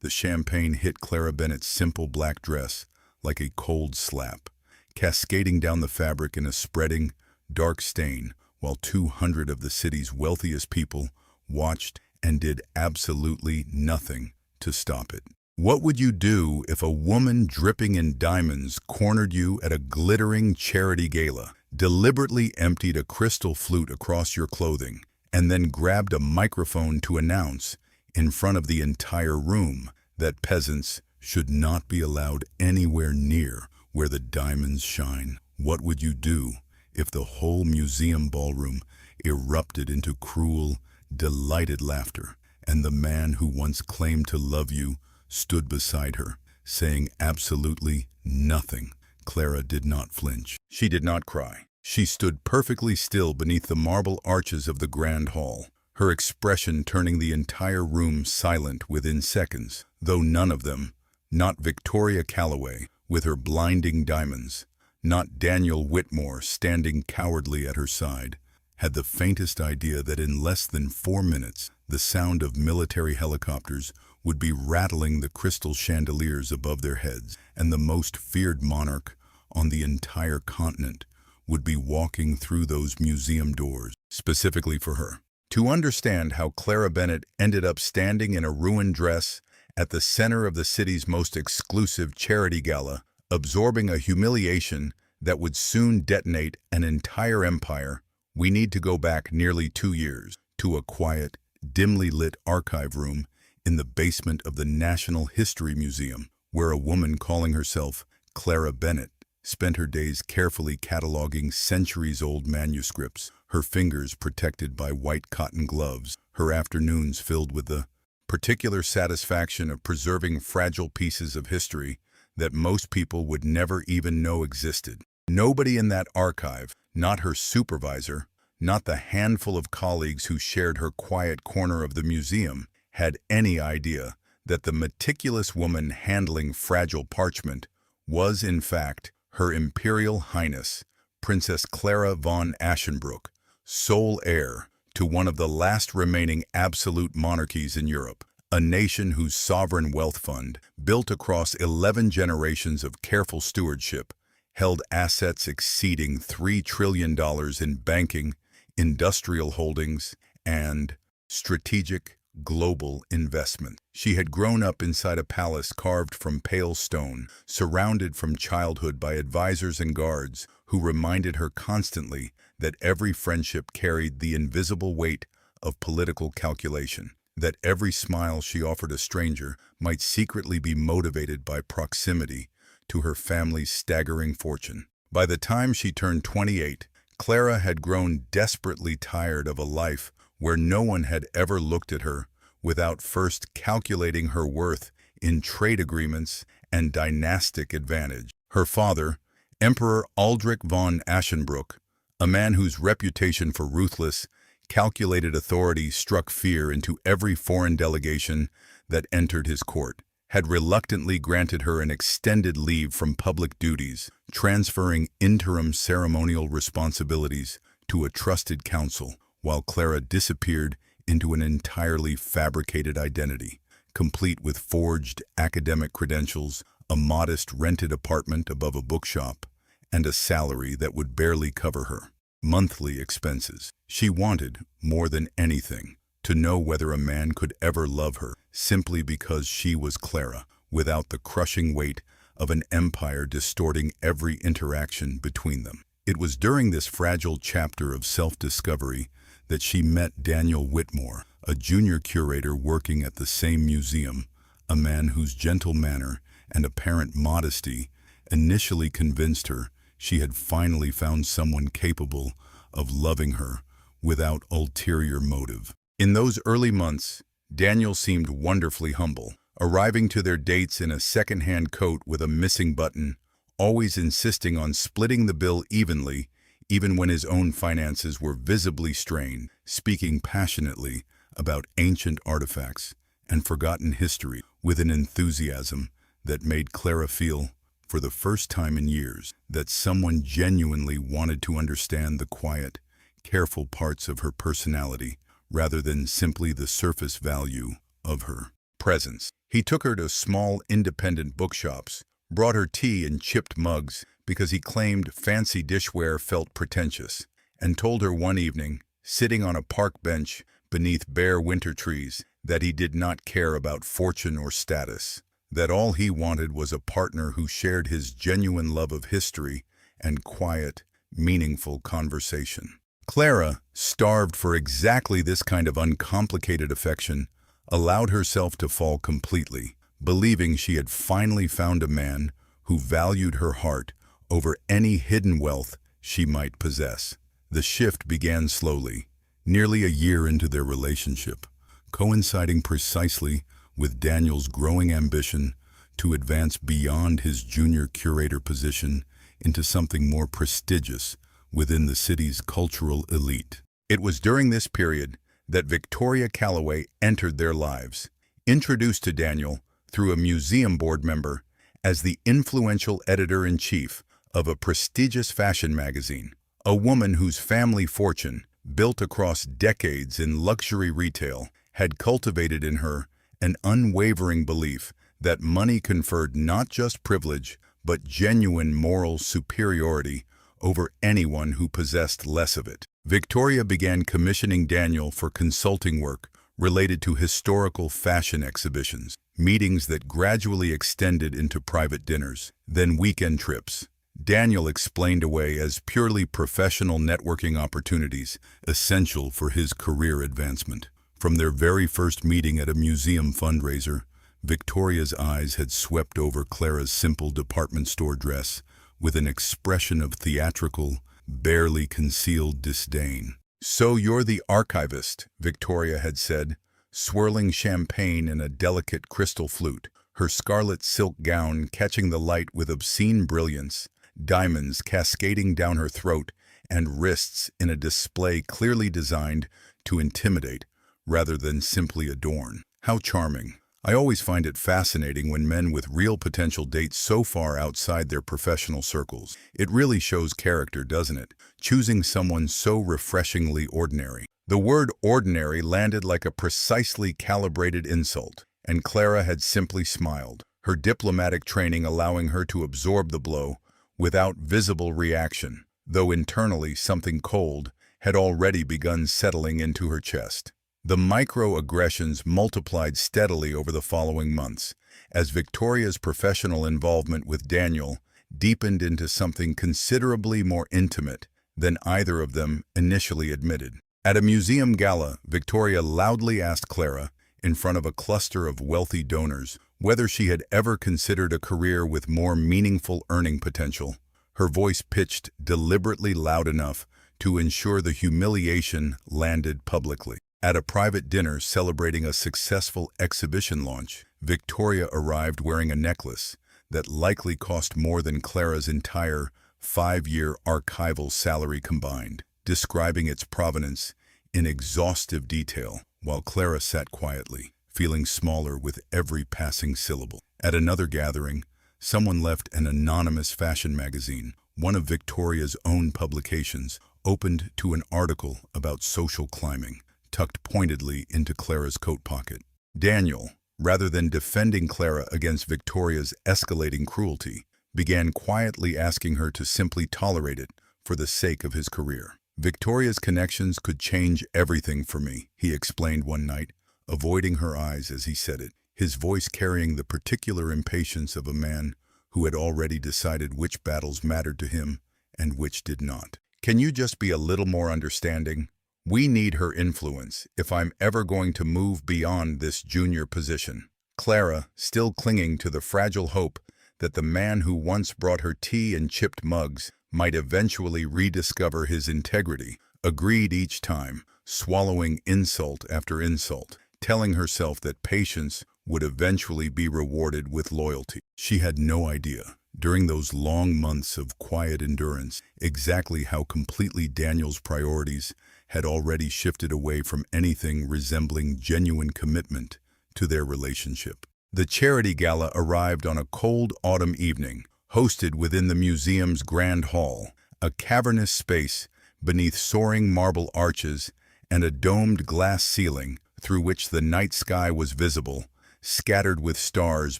The champagne hit Clara Bennett's simple black dress like a cold slap, cascading down the fabric in a spreading, dark stain, while 200 of the city's wealthiest people watched and did absolutely nothing to stop it. What would you do if a woman dripping in diamonds cornered you at a glittering charity gala, deliberately emptied a crystal flute across your clothing, and then grabbed a microphone to announce, in front of the entire room, that peasants should not be allowed anywhere near where the diamonds shine? What would you do if the whole museum ballroom erupted into cruel, delighted laughter, and the man who once claimed to love you stood beside her, saying absolutely nothing? Clara did not flinch. She did not cry. She stood perfectly still beneath the marble arches of the grand hall, her expression turning the entire room silent within seconds, though none of them, not Victoria Calloway with her blinding diamonds, not Daniel Whitmore standing cowardly at her side, had the faintest idea that in less than 4 minutes the sound of military helicopters would be rattling the crystal chandeliers above their heads, and the most feared monarch on the entire continent would be walking through those museum doors, specifically for her. To understand how Clara Bennett ended up standing in a ruined dress at the center of the city's most exclusive charity gala, absorbing a humiliation that would soon detonate an entire empire, we need to go back nearly 2 years to a quiet, dimly lit archive room in the basement of the National History Museum, where a woman calling herself Clara Bennett spent her days carefully cataloging centuries-old manuscripts, her fingers protected by white cotton gloves, her afternoons filled with the particular satisfaction of preserving fragile pieces of history that most people would never even know existed. Nobody in that archive, not her supervisor, not the handful of colleagues who shared her quiet corner of the museum, had any idea that the meticulous woman handling fragile parchment was, in fact, Her Imperial Highness, Princess Clara von Aschenbrück, sole heir to one of the last remaining absolute monarchies in Europe, a nation whose sovereign wealth fund, built across 11 generations of careful stewardship, held assets exceeding $3 trillion in banking, industrial holdings, and strategic global investment. She had grown up inside a palace carved from pale stone, surrounded from childhood by advisors and guards who reminded her constantly that every friendship carried the invisible weight of political calculation, that every smile she offered a stranger might secretly be motivated by proximity to her family's staggering fortune. By the time she turned 28, Clara had grown desperately tired of a life where no one had ever looked at her without first calculating her worth in trade agreements and dynastic advantage. Her father, Emperor Aldrich von Aschenbrück, a man whose reputation for ruthless, calculated authority struck fear into every foreign delegation that entered his court, had reluctantly granted her an extended leave from public duties, transferring interim ceremonial responsibilities to a trusted council, while Clara disappeared into an entirely fabricated identity, complete with forged academic credentials, a modest rented apartment above a bookshop, and a salary that would barely cover her monthly expenses. She wanted, more than anything, to know whether a man could ever love her simply because she was Clara, without the crushing weight of an empire distorting every interaction between them. It was during this fragile chapter of self-discovery that she met Daniel Whitmore, a junior curator working at the same museum, a man whose gentle manner and apparent modesty initially convinced her she had finally found someone capable of loving her without ulterior motive. In those early months, Daniel seemed wonderfully humble, arriving to their dates in a second-hand coat with a missing button, always insisting on splitting the bill evenly, even when his own finances were visibly strained, speaking passionately about ancient artifacts and forgotten history with an enthusiasm that made Clara feel, for the first time in years, that someone genuinely wanted to understand the quiet, careful parts of her personality rather than simply the surface value of her. presence. He took her to small independent bookshops, brought her tea in chipped mugs because he claimed fancy dishware felt pretentious, and told her one evening, sitting on a park bench beneath bare winter trees, that he did not care about fortune or status, that all he wanted was a partner who shared his genuine love of history and quiet, meaningful conversation. Clara, starved for exactly this kind of uncomplicated affection, allowed herself to fall completely, believing she had finally found a man who valued her heart over any hidden wealth she might possess. The shift began slowly, nearly a year into their relationship, coinciding precisely with Daniel's growing ambition to advance beyond his junior curator position into something more prestigious within the city's cultural elite. It was during this period that Victoria Calloway entered their lives, introduced to Daniel through a museum board member as the influential editor-in-chief of a prestigious fashion magazine, a woman whose family fortune, built across decades in luxury retail, had cultivated in her an unwavering belief that money conferred not just privilege, but genuine moral superiority over anyone who possessed less of it. Victoria began commissioning Daniel for consulting work related to historical fashion exhibitions, meetings that gradually extended into private dinners, then weekend trips. Daniel explained away as purely professional networking opportunities essential for his career advancement. From their very first meeting at a museum fundraiser, Victoria's eyes had swept over Clara's simple department store dress with an expression of theatrical, barely concealed disdain. "So you're the archivist," Victoria had said, swirling champagne in a delicate crystal flute, her scarlet silk gown catching the light with obscene brilliance, diamonds cascading down her throat and wrists in a display clearly designed to intimidate rather than simply adorn. "How charming. I always find it fascinating when men with real potential date so far outside their professional circles. It really shows character, doesn't it? Choosing someone so refreshingly ordinary." The word ordinary landed like a precisely calibrated insult, and Clara had simply smiled, her diplomatic training allowing her to absorb the blow without visible reaction, though internally something cold had already begun settling into her chest. The microaggressions multiplied steadily over the following months, as Victoria's professional involvement with Daniel deepened into something considerably more intimate than either of them initially admitted. At a museum gala, Victoria loudly asked Clara, in front of a cluster of wealthy donors, whether she had ever considered a career with more meaningful earning potential, her voice pitched deliberately loud enough to ensure the humiliation landed publicly. At a private dinner celebrating a successful exhibition launch, Victoria arrived wearing a necklace that likely cost more than Clara's entire 5-year archival salary combined, describing its provenance in exhaustive detail, while Clara sat quietly, feeling smaller with every passing syllable. At another gathering, someone left an anonymous fashion magazine, one of Victoria's own publications, opened to an article about social climbing, tucked pointedly into Clara's coat pocket. Daniel, rather than defending Clara against Victoria's escalating cruelty, began quietly asking her to simply tolerate it for the sake of his career. "Victoria's connections could change everything for me," he explained one night, avoiding her eyes as he said it, his voice carrying the particular impatience of a man who had already decided which battles mattered to him and which did not. "Can you just be a little more understanding? We need her influence if I'm ever going to move beyond this junior position." Clara, still clinging to the fragile hope that the man who once brought her tea in chipped mugs might eventually rediscover his integrity, agreed each time, swallowing insult after insult, telling herself that patience would eventually be rewarded with loyalty. She had no idea, during those long months of quiet endurance, exactly how completely Daniel's priorities had already shifted away from anything resembling genuine commitment to their relationship. The charity gala arrived on a cold autumn evening, hosted within the museum's grand hall, a cavernous space beneath soaring marble arches and a domed glass ceiling through which the night sky was visible, scattered with stars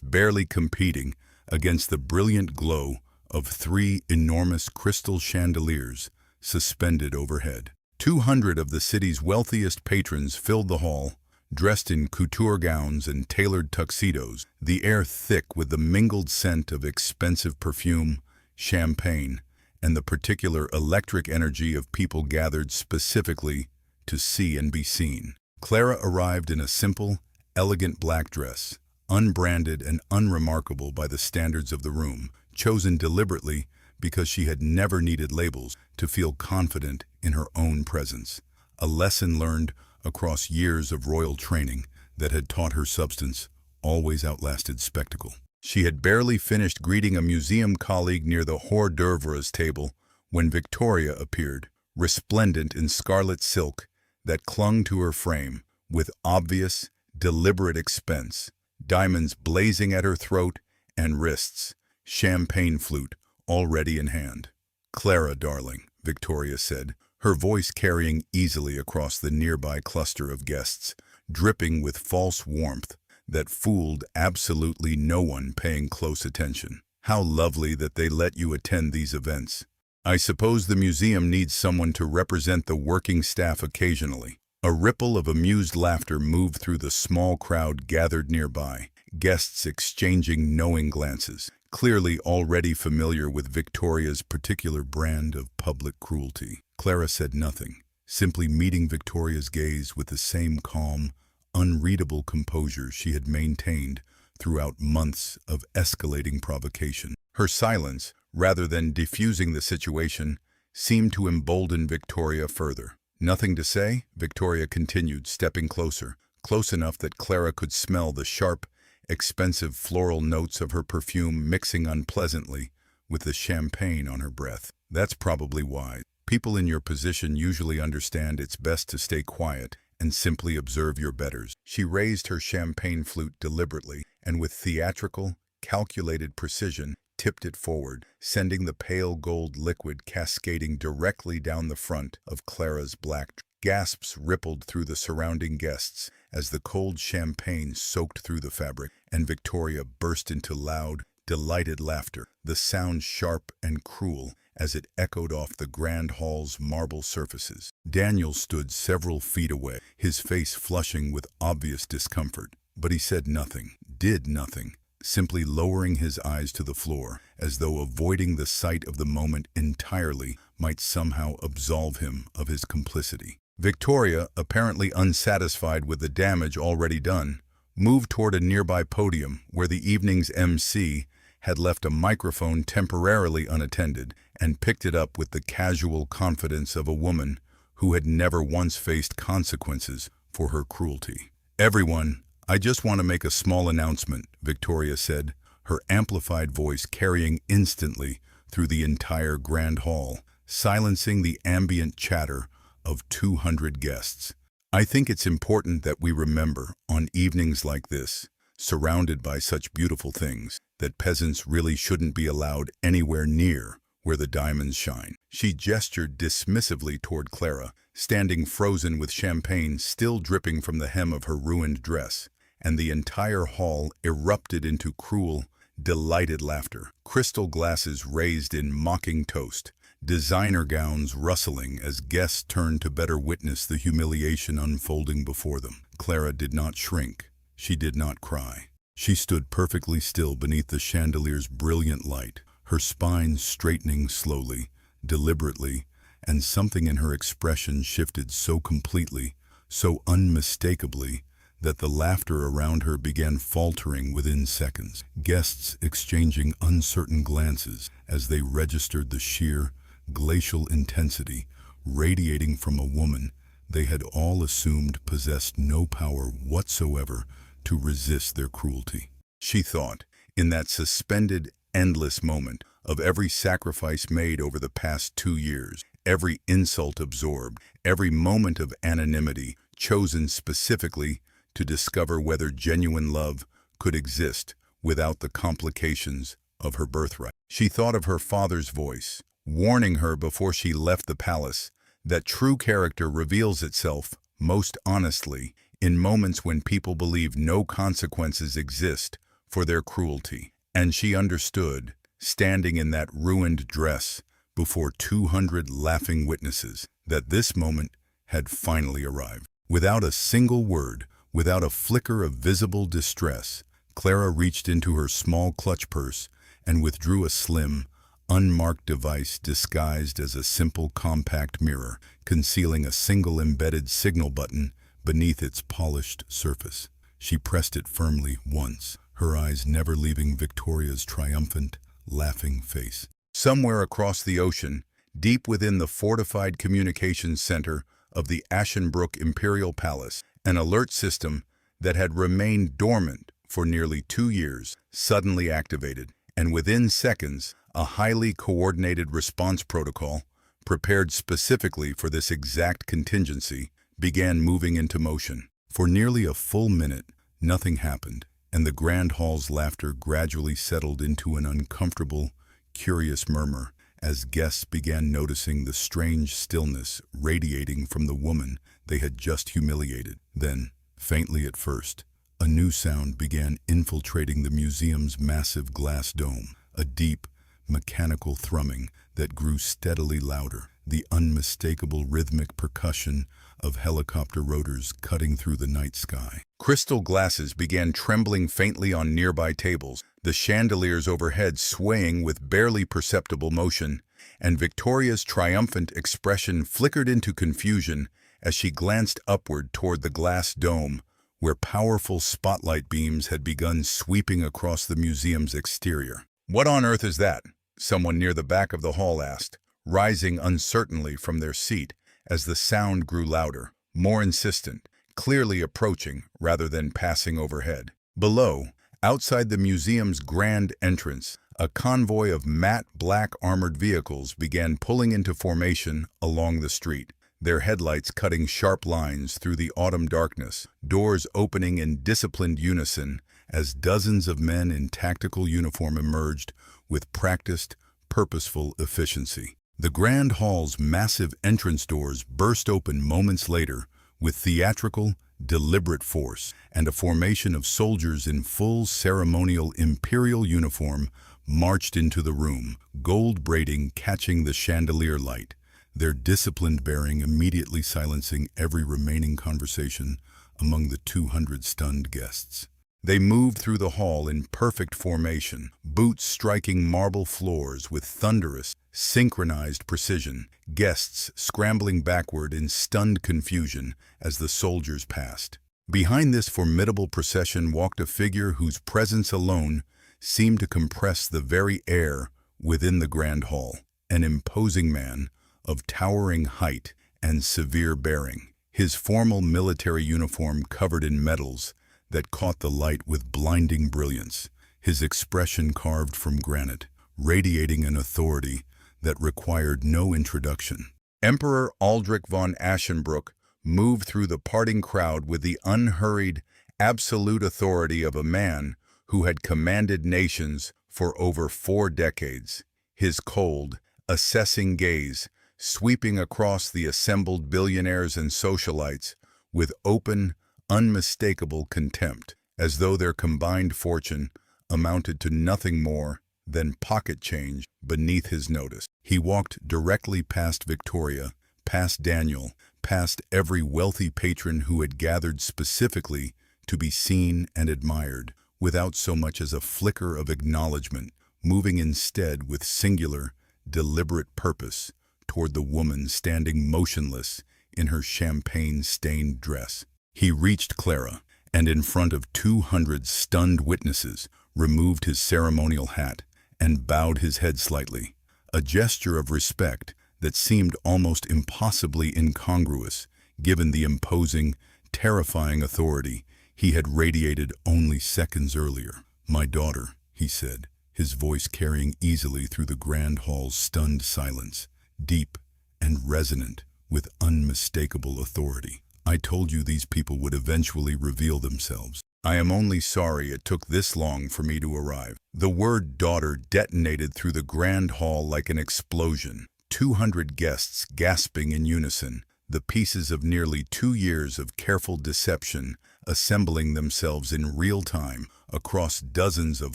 barely competing against the brilliant glow of 3 enormous crystal chandeliers suspended overhead. 200 of the city's wealthiest patrons filled the hall, dressed in couture gowns and tailored tuxedos, the air thick with the mingled scent of expensive perfume, champagne, and the particular electric energy of people gathered specifically to see and be seen. Clara arrived in a simple, elegant black dress, unbranded and unremarkable by the standards of the room, chosen deliberately because she had never needed labels to feel confident in her own presence, a lesson learned across years of royal training that had taught her substance always outlasted spectacle. She had barely finished greeting a museum colleague near the hors d'oeuvres table when Victoria appeared, resplendent in scarlet silk that clung to her frame with obvious, deliberate expense, diamonds blazing at her throat and wrists, champagne flute already in hand. "Clara, darling," Victoria said, her voice carrying easily across the nearby cluster of guests, dripping with false warmth that fooled absolutely no one paying close attention. "How lovely that they let you attend these events. I suppose the museum needs someone to represent the working staff occasionally." A ripple of amused laughter moved through the small crowd gathered nearby, guests exchanging knowing glances, clearly already familiar with Victoria's particular brand of public cruelty. Clara said nothing, simply meeting Victoria's gaze with the same calm, unreadable composure she had maintained throughout months of escalating provocation. Her silence, rather than diffusing the situation, seemed to embolden Victoria further. "Nothing to say?" Victoria continued, stepping closer, close enough that Clara could smell the sharp, expensive floral notes of her perfume mixing unpleasantly with the champagne on her breath. "That's probably wise. People in your position usually understand it's best to stay quiet and simply observe your betters." She raised her champagne flute deliberately and with theatrical, calculated precision tipped it forward, sending the pale gold liquid cascading directly down the front of Clara's black dress. Gasps rippled through the surrounding guests as the cold champagne soaked through the fabric, and Victoria burst into loud, delighted laughter, the sound sharp and cruel as it echoed off the grand hall's marble surfaces. Daniel stood several feet away, his face flushing with obvious discomfort, but he said nothing, did nothing, simply lowering his eyes to the floor, as though avoiding the sight of the moment entirely might somehow absolve him of his complicity. Victoria, apparently unsatisfied with the damage already done, moved toward a nearby podium where the evening's MC had left a microphone temporarily unattended and picked it up with the casual confidence of a woman who had never once faced consequences for her cruelty. "Everyone, I just want to make a small announcement," Victoria said, her amplified voice carrying instantly through the entire grand hall, silencing the ambient chatter of 200 guests. "I think it's important that we remember, on evenings like this, surrounded by such beautiful things, that peasants really shouldn't be allowed anywhere near where the diamonds shine." She gestured dismissively toward Clara, standing frozen with champagne still dripping from the hem of her ruined dress, and the entire hall erupted into cruel, delighted laughter. Crystal glasses raised in mocking toast, designer gowns rustling as guests turned to better witness the humiliation unfolding before them. Clara did not shrink. She did not cry. She stood perfectly still beneath the chandelier's brilliant light, her spine straightening slowly, deliberately, and something in her expression shifted so completely, so unmistakably, that the laughter around her began faltering within seconds, guests exchanging uncertain glances as they registered the sheer, glacial intensity radiating from a woman they had all assumed possessed no power whatsoever to resist their cruelty. She thought, in that suspended, endless moment, of every sacrifice made over the past 2 years, every insult absorbed, every moment of anonymity chosen specifically to discover whether genuine love could exist without the complications of her birthright. She thought of her father's voice, warning her before she left the palace that true character reveals itself most honestly in moments when people believe no consequences exist for their cruelty. And she understood, standing in that ruined dress before 200 laughing witnesses, that this moment had finally arrived. Without a single word, without a flicker of visible distress, Clara reached into her small clutch purse and withdrew a slim, unmarked device disguised as a simple compact mirror, concealing a single embedded signal button beneath its polished surface. She pressed it firmly once, her eyes never leaving Victoria's triumphant, laughing face. Somewhere across the ocean, deep within the fortified communications center of the Ashenbrook Imperial Palace, an alert system that had remained dormant for nearly 2 years suddenly activated, and within seconds, a highly coordinated response protocol, prepared specifically for this exact contingency, began moving into motion. For nearly a full minute, nothing happened, and the Grand Hall's laughter gradually settled into an uncomfortable, curious murmur as guests began noticing the strange stillness radiating from the woman they had just humiliated. Then, faintly at first, a new sound began infiltrating the museum's massive glass dome, a deep, mechanical thrumming that grew steadily louder, the unmistakable rhythmic percussion of helicopter rotors cutting through the night sky. Crystal glasses began trembling faintly on nearby tables, the chandeliers overhead swaying with barely perceptible motion, and Victoria's triumphant expression flickered into confusion as she glanced upward toward the glass dome, where powerful spotlight beams had begun sweeping across the museum's exterior. "What on earth is that?" someone near the back of the hall asked, rising uncertainly from their seat as the sound grew louder, more insistent, clearly approaching rather than passing overhead. Below, outside the museum's grand entrance, a convoy of matte black armored vehicles began pulling into formation along the street, their headlights cutting sharp lines through the autumn darkness, doors opening in disciplined unison as dozens of men in tactical uniform emerged with practiced, purposeful efficiency. The Grand Hall's massive entrance doors burst open moments later with theatrical, deliberate force, and a formation of soldiers in full ceremonial imperial uniform marched into the room, gold braiding catching the chandelier light, their disciplined bearing immediately silencing every remaining conversation among the 200 stunned guests. They moved through the hall in perfect formation, boots striking marble floors with thunderous, synchronized precision, guests scrambling backward in stunned confusion as the soldiers passed. Behind this formidable procession walked a figure whose presence alone seemed to compress the very air within the Grand Hall, an imposing man of towering height and severe bearing, his formal military uniform covered in medals that caught the light with blinding brilliance, his expression carved from granite, radiating an authority that required no introduction. Emperor Aldrich von Ashenbrook moved through the parting crowd with the unhurried, absolute authority of a man who had commanded nations for over 4 decades, his cold, assessing gaze sweeping across the assembled billionaires and socialites with open, unmistakable contempt, as though their combined fortune amounted to nothing more than pocket change beneath his notice. He walked directly past Victoria, past Daniel, past every wealthy patron who had gathered specifically to be seen and admired, without so much as a flicker of acknowledgement, moving instead with singular, deliberate purpose toward the woman standing motionless in her champagne-stained dress. He reached Clara, and in front of 200 stunned witnesses, removed his ceremonial hat and bowed his head slightly, a gesture of respect that seemed almost impossibly incongruous given the imposing, terrifying authority he had radiated only seconds earlier. "My daughter," he said, his voice carrying easily through the Grand Hall's stunned silence, deep and resonant with unmistakable authority. "I told you these people would eventually reveal themselves. I am only sorry it took this long for me to arrive." The word daughter detonated through the Grand Hall like an explosion, 200 guests gasping in unison, the pieces of nearly 2 years of careful deception assembling themselves in real time across dozens of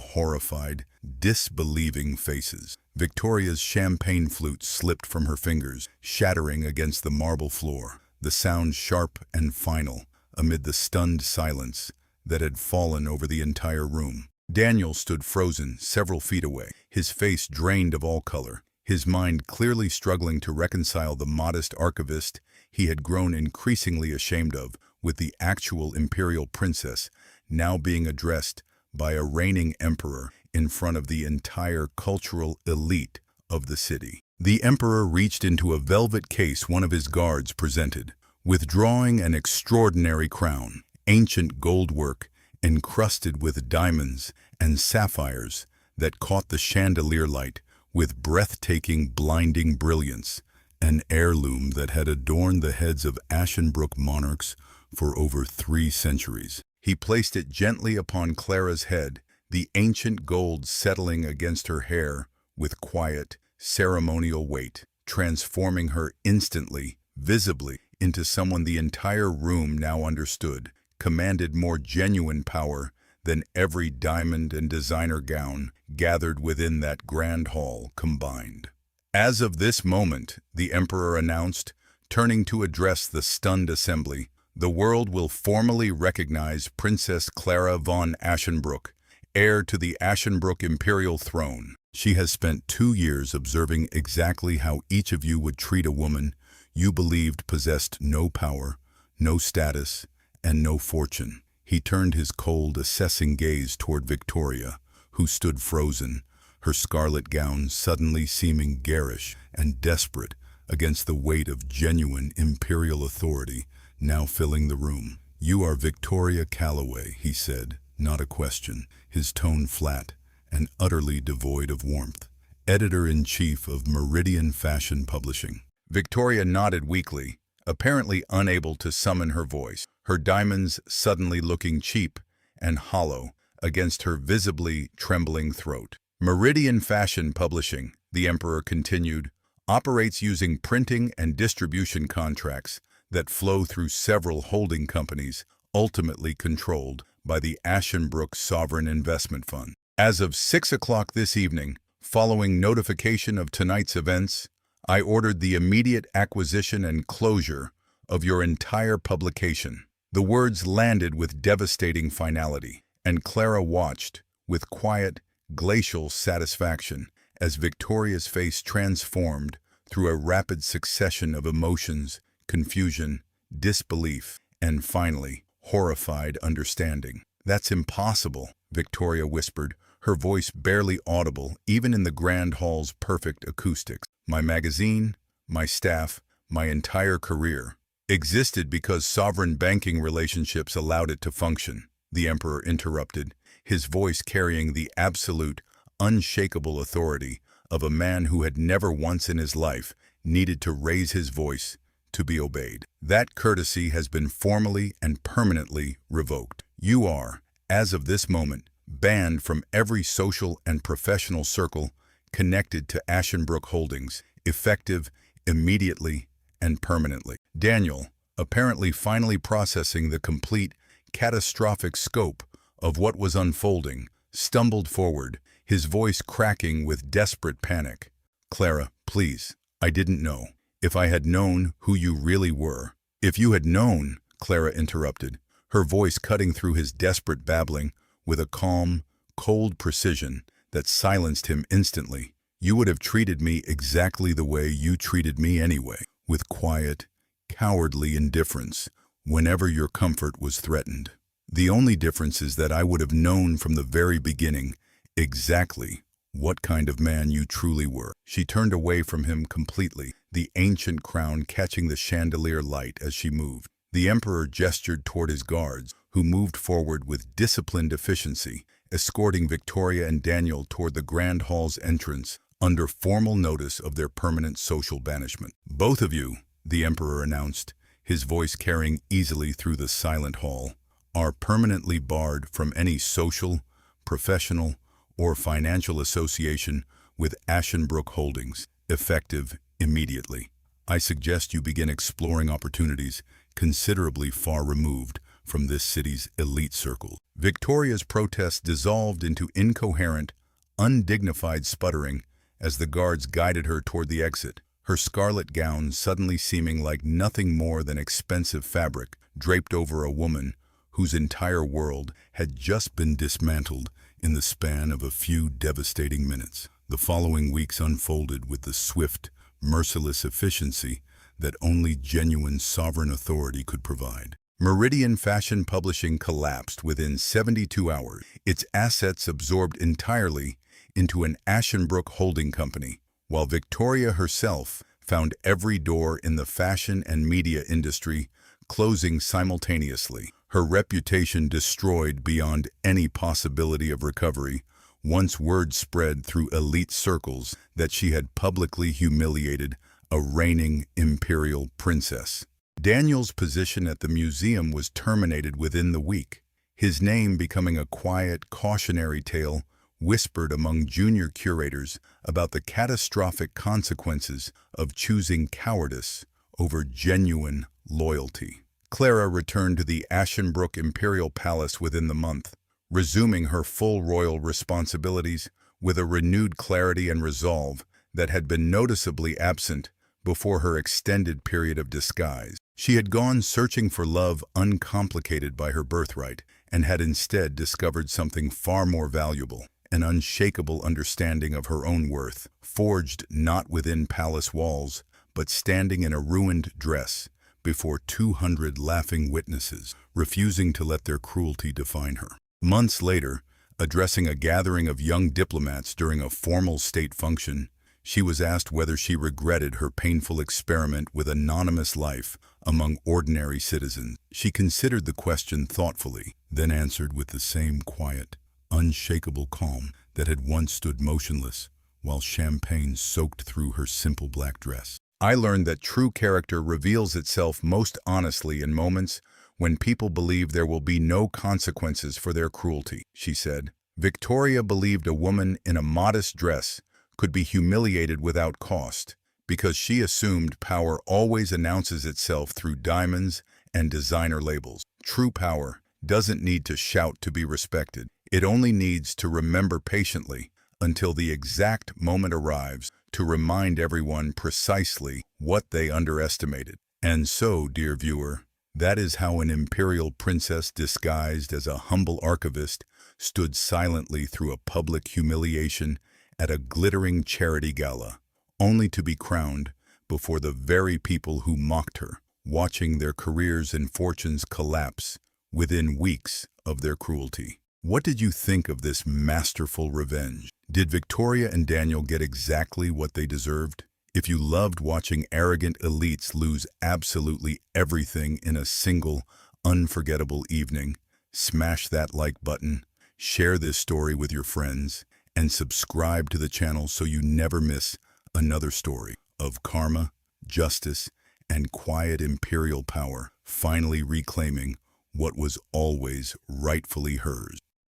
horrified, disbelieving faces. Victoria's champagne flute slipped from her fingers, shattering against the marble floor, the sound sharp and final amid the stunned silence that had fallen over the entire room. Daniel stood frozen several feet away, his face drained of all color, his mind clearly struggling to reconcile the modest archivist he had grown increasingly ashamed of with the actual imperial princess now being addressed by a reigning emperor in front of the entire cultural elite of the city. The emperor reached into a velvet case one of his guards presented, withdrawing an extraordinary crown, ancient gold work encrusted with diamonds and sapphires that caught the chandelier light with breathtaking, blinding brilliance, an heirloom that had adorned the heads of Ashenbrook monarchs for over 3 centuries. He placed it gently upon Clara's head, the ancient gold settling against her hair with quiet, ceremonial weight, transforming her instantly, visibly, into someone the entire room now understood, commanded more genuine power than every diamond and designer gown gathered within that grand hall combined. As of this moment, the emperor announced, turning to address the stunned assembly, the world will formally recognize Princess Clara von Ashenbrook, heir to the Ashenbrook imperial throne. She has spent 2 years observing exactly how each of you would treat a woman you believed possessed no power, no status, and no fortune. He turned his cold, assessing gaze toward Victoria, who stood frozen, her scarlet gown suddenly seeming garish and desperate against the weight of genuine imperial authority now filling the room. "You are Victoria Calloway," he said, not a question, his tone flat and utterly devoid of warmth, editor-in-chief of Meridian Fashion Publishing. Victoria nodded weakly, apparently unable to summon her voice, her diamonds suddenly looking cheap and hollow against her visibly trembling throat. "Meridian Fashion Publishing," the emperor continued, "operates using printing and distribution contracts that flow through several holding companies, ultimately controlled by the Ashenbrook Sovereign Investment Fund. As of 6 o'clock this evening, following notification of tonight's events, I ordered the immediate acquisition and closure of your entire publication." The words landed with devastating finality, and Clara watched, with quiet, glacial satisfaction, as Victoria's face transformed through a rapid succession of emotions, confusion, disbelief, and finally, horrified understanding. "That's impossible," Victoria whispered, her voice barely audible even in the grand hall's perfect acoustics. "My magazine, my staff, my entire career existed because sovereign banking relationships allowed it to function," the emperor interrupted, his voice carrying the absolute, unshakable authority of a man who had never once in his life needed to raise his voice to be obeyed. "That courtesy has been formally and permanently revoked. You are, as of this moment, banned from every social and professional circle connected to Ashenbrook Holdings, effective immediately and permanently." Daniel, apparently finally processing the complete, catastrophic scope of what was unfolding, stumbled forward, his voice cracking with desperate panic. "Clara, please, I didn't know. If I had known who you really were—" "If you had known," Clara interrupted, her voice cutting through his desperate babbling with a calm, cold precision that silenced him instantly, "you would have treated me exactly the way you treated me anyway, with quiet, cowardly indifference whenever your comfort was threatened. The only difference is that I would have known from the very beginning exactly what kind of man you truly were." She turned away from him completely, the ancient crown catching the chandelier light as she moved. The emperor gestured toward his guards, who moved forward with disciplined efficiency, escorting Victoria and Daniel toward the grand hall's entrance under formal notice of their permanent social banishment. "Both of you," the emperor announced, his voice carrying easily through the silent hall, "are permanently barred from any social, professional, or financial association with Ashenbrook Holdings, effective immediately." I suggest you begin exploring opportunities considerably far removed from this city's elite circle. Victoria's protest dissolved into incoherent, undignified sputtering as the guards guided her toward the exit, her scarlet gown suddenly seeming like nothing more than expensive fabric draped over a woman whose entire world had just been dismantled in the span of a few devastating minutes. The following weeks unfolded with the swift, merciless efficiency that only genuine sovereign authority could provide. Meridian Fashion Publishing collapsed within 72 hours, its assets absorbed entirely into an Ashenbrook holding company, while Victoria herself found every door in the fashion and media industry closing simultaneously, her reputation destroyed beyond any possibility of recovery, once word spread through elite circles that she had publicly humiliated a reigning imperial princess. Daniel's position at the museum was terminated within the week, his name becoming a quiet, cautionary tale whispered among junior curators about the catastrophic consequences of choosing cowardice over genuine loyalty. Clara returned to the Ashenbrook Imperial Palace within the month, resuming her full royal responsibilities with a renewed clarity and resolve that had been noticeably absent before her extended period of disguise. She had gone searching for love uncomplicated by her birthright and had instead discovered something far more valuable, an unshakable understanding of her own worth, forged not within palace walls, but standing in a ruined dress before 200 laughing witnesses, refusing to let their cruelty define her. Months later, addressing a gathering of young diplomats during a formal state function, she was asked whether she regretted her painful experiment with anonymous life among ordinary citizens. She considered the question thoughtfully, then answered with the same quiet, unshakable calm that had once stood motionless while champagne soaked through her simple black dress. I learned that true character reveals itself most honestly in moments when people believe there will be no consequences for their cruelty, she said. Victoria believed a woman in a modest dress could be humiliated without cost because she assumed power always announces itself through diamonds and designer labels. True power doesn't need to shout to be respected. It only needs to remember patiently until the exact moment arrives to remind everyone precisely what they underestimated. And so, dear viewer, that is how an imperial princess disguised as a humble archivist stood silently through a public humiliation at a glittering charity gala, only to be crowned before the very people who mocked her, watching their careers and fortunes collapse within weeks of their cruelty. What did you think of this masterful revenge? Did Victoria and Daniel get exactly what they deserved? If you loved watching arrogant elites lose absolutely everything in a single, unforgettable evening, smash that like button, share this story with your friends, and subscribe to the channel so you never miss another story of karma, justice, and quiet imperial power finally reclaiming what was always rightfully hers.